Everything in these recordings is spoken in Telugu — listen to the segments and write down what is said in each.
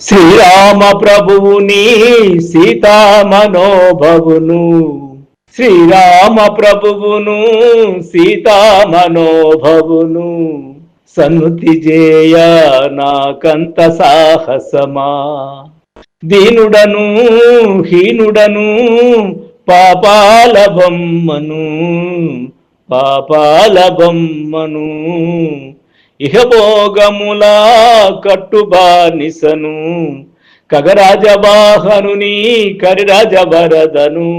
శ్రీరామ ప్రభువుని సీతా మనోభవును, శ్రీరామ ప్రభువును సీతా మనోభవును, సన్నుతి జేయ నాకంత సాహసమా. దీనుడను హీనుడను పాపాల బొమ్మను, పాపాల బొమ్మను, ఇహభోగములా కట్టుబానిసను, ఖగరాజవాహనుని కరిరాజవరదను,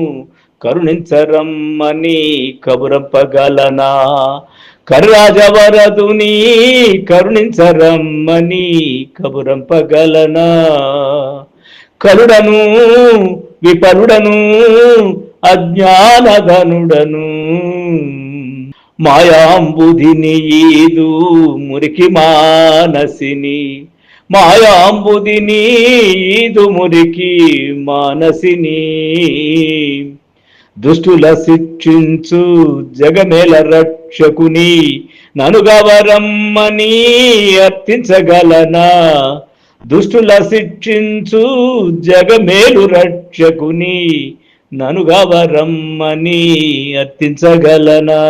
కరుణించరమ్మని కబురంపగలనా. కరిరాజవరదుని కరుణించరమ్మని కబురంపగలనా. కరుడను విపరుడను అజ్ఞానధనుడను, మాయాంబుధిని ఈదు మురికి మానసిని, మాయాంబుధిని ఈదు మురికి మానసిని, దుష్టుల శిక్షించు జగమేల రక్షకుని, ననుగవరమ్మని అర్థించగలనా. దుష్టుల శిక్షించు జగమేలు రక్షకుని, ననుగవరమ్మని అర్థించగలనా.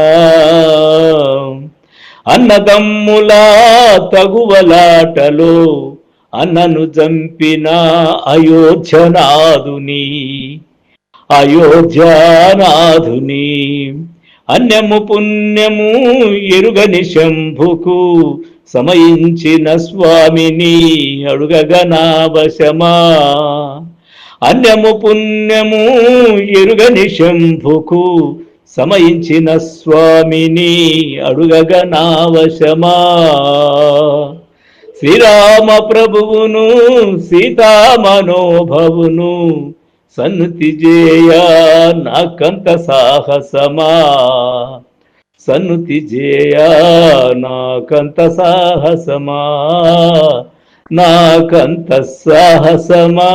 అన్నదమ్ముల తగువలాటలో అన్నను చంపిన అయోధ్యనాథుని, అయోధ్యనాథుని, అన్యము పుణ్యము ఎరుగని శంభుకు సమయించిన స్వామిని అడుగగనావశమా. అన్యము పుణ్యము ఎరుగని శంభుకు సమయించిన స్వామిని అడుగగనావశమా. శ్రీరామ ప్రభువును సీతా మనోభవును, సన్నుతి జేయ నాకంత సాహసమా. సన్నుతి జేయ నాకంత సాహసమా, నాకంత సాహసమా.